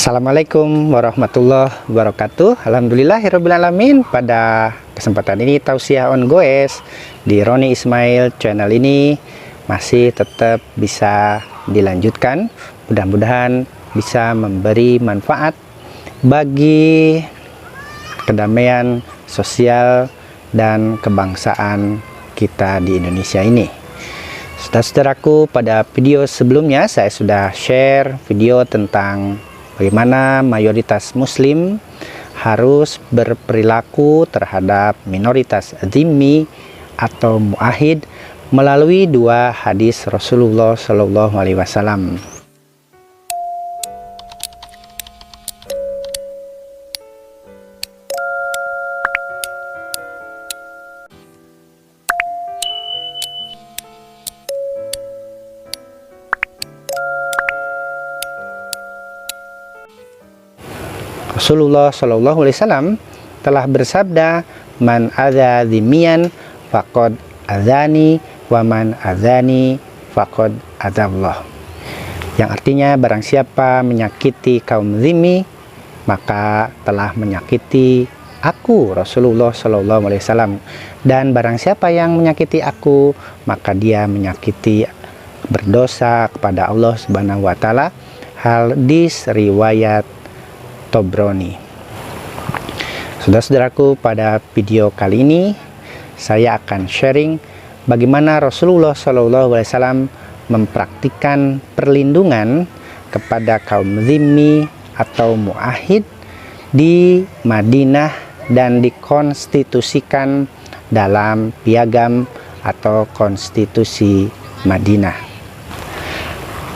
Assalamualaikum warahmatullahi wabarakatuh. Alhamdulillahirrabbilalamin. Pada kesempatan ini tausiah on goes di Roni Ismail channel ini masih tetap bisa dilanjutkan. Mudah-mudahan bisa memberi manfaat bagi kedamaian sosial dan kebangsaan kita di Indonesia ini. Saudara-saudaraku, pada video sebelumnya saya sudah share video tentang bagaimana mayoritas muslim harus berperilaku terhadap minoritas dhimmi atau muahid melalui dua hadis Rasulullah Shallallahu Alaihi Wasallam. Rasulullah Shallallahu Alaihi Wasallam telah bersabda, "Man adza dhimmiyan faqad adzani wa man adzani faqad adzallah." Yang artinya, barang siapa menyakiti kaum dhimmi maka telah menyakiti aku, Rasulullah Shallallahu Alaihi Wasallam, dan barang siapa yang menyakiti aku maka dia menyakiti, berdosa kepada Allah Subhanahu wa Ta'ala. Hadis riwayat Tobroni. Saudara-saudaraku, pada video kali ini saya akan sharing bagaimana Rasulullah Shallallahu Alaihi Wasallam mempraktikkan perlindungan kepada kaum dhimmi atau muahid di Madinah dan dikonstitusikan dalam piagam atau konstitusi Madinah.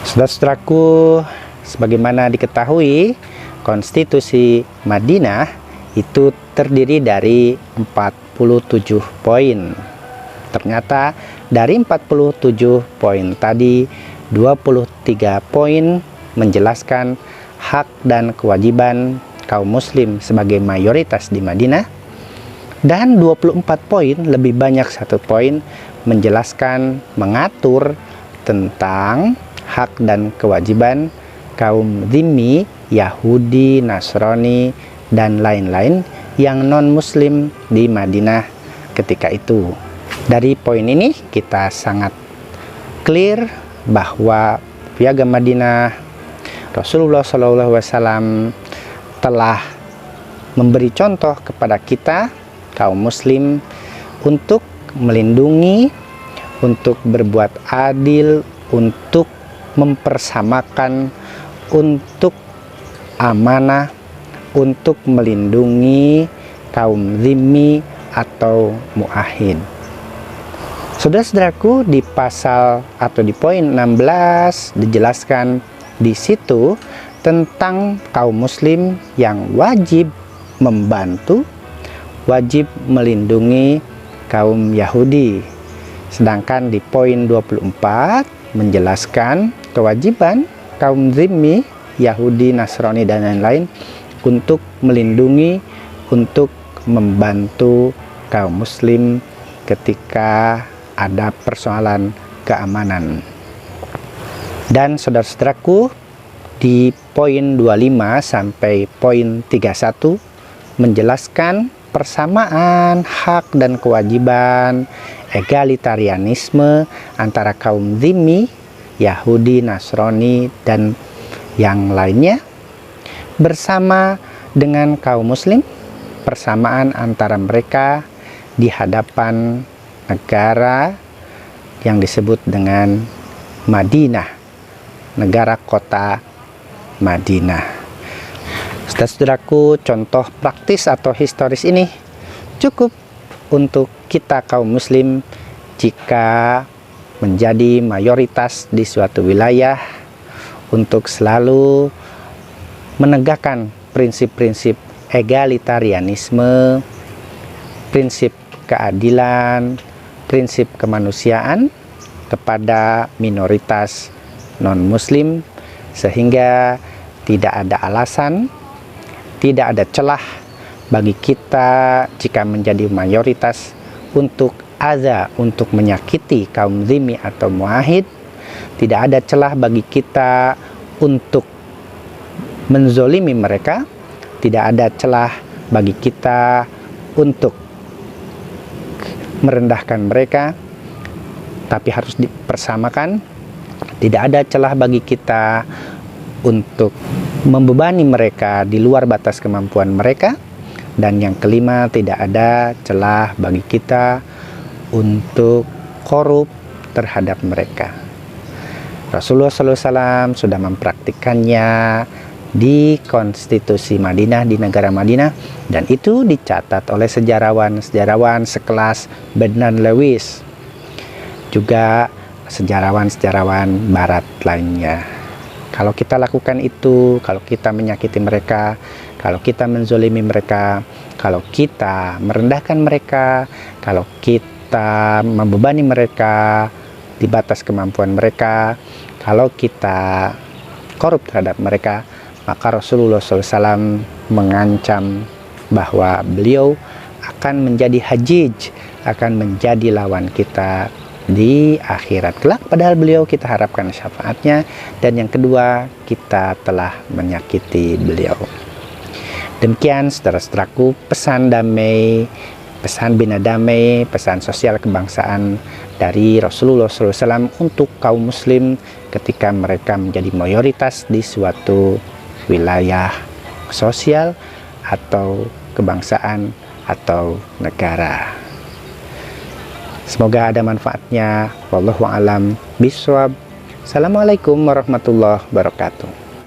Saudara-saudaraku, sebagaimana diketahui, konstitusi Madinah itu terdiri dari 47 poin. Ternyata dari 47 poin tadi, 23 poin menjelaskan hak dan kewajiban kaum muslim sebagai mayoritas di Madinah, dan 24 poin, lebih banyak satu poin, menjelaskan, mengatur tentang hak dan kewajiban kaum dhimmi, Yahudi, Nasrani, dan lain-lain yang non-muslim di Madinah ketika itu. Dari poin ini kita sangat clear bahwa piagam Madinah, Rasulullah SAW telah memberi contoh kepada kita kaum muslim untuk melindungi, untuk berbuat adil, untuk mempersamakan, untuk amanah, untuk melindungi kaum dhimmi atau muahid. Saudara-saudaraku, di pasal atau di poin 16 dijelaskan di situ tentang kaum muslim yang wajib membantu, wajib melindungi kaum Yahudi. Sedangkan di poin 24 menjelaskan kewajiban kaum dhimmi, Yahudi, Nasrani, dan lain-lain untuk melindungi, untuk membantu kaum muslim ketika ada persoalan keamanan. Dan saudara-saudaraku, di poin 25 sampai poin 31 menjelaskan persamaan hak dan kewajiban, egalitarianisme antara kaum dhimmi, Yahudi, Nasrani, dan yang lainnya bersama dengan kaum muslim, persamaan antara mereka di hadapan negara yang disebut dengan Madinah, negara kota Madinah. Saudara-saudaraku, contoh praktis atau historis ini cukup untuk kita kaum muslim jika menjadi mayoritas di suatu wilayah, untuk selalu menegakkan prinsip-prinsip egalitarianisme, prinsip keadilan, prinsip kemanusiaan kepada minoritas non-muslim, sehingga tidak ada alasan, tidak ada celah bagi kita jika menjadi mayoritas untuk adza, untuk menyakiti kaum dhimmi atau muahid. Tidak ada celah bagi kita untuk menzolimi mereka, tidak ada celah bagi kita untuk merendahkan mereka, tapi harus dipersamakan. Tidak ada celah bagi kita untuk membebani mereka di luar batas kemampuan mereka. Dan yang kelima, tidak ada celah bagi kita untuk korup terhadap mereka. Rasulullah SAW sudah mempraktikkannya di konstitusi Madinah, di negara Madinah, dan itu dicatat oleh sejarawan-sejarawan sekelas Bernard Lewis, juga sejarawan-sejarawan barat lainnya. Kalau kita lakukan itu, kalau kita menyakiti mereka, kalau kita menzolimi mereka, kalau kita merendahkan mereka, kalau kita membebani mereka di batas kemampuan mereka, kalau kita korup terhadap mereka, maka Rasulullah SAW mengancam bahwa beliau akan menjadi hajij, akan menjadi lawan kita di akhirat kelak. Padahal beliau kita harapkan syafaatnya. Dan yang kedua, kita telah menyakiti beliau. Demikian saudara-saudaraku, pesan damai, pesan bina damai, pesan sosial kebangsaan dari Rasulullah SAW untuk kaum muslim ketika mereka menjadi mayoritas di suatu wilayah sosial atau kebangsaan atau negara. Semoga ada manfaatnya. Wallahu a'lam bishawab. Assalamualaikum warahmatullahi wabarakatuh.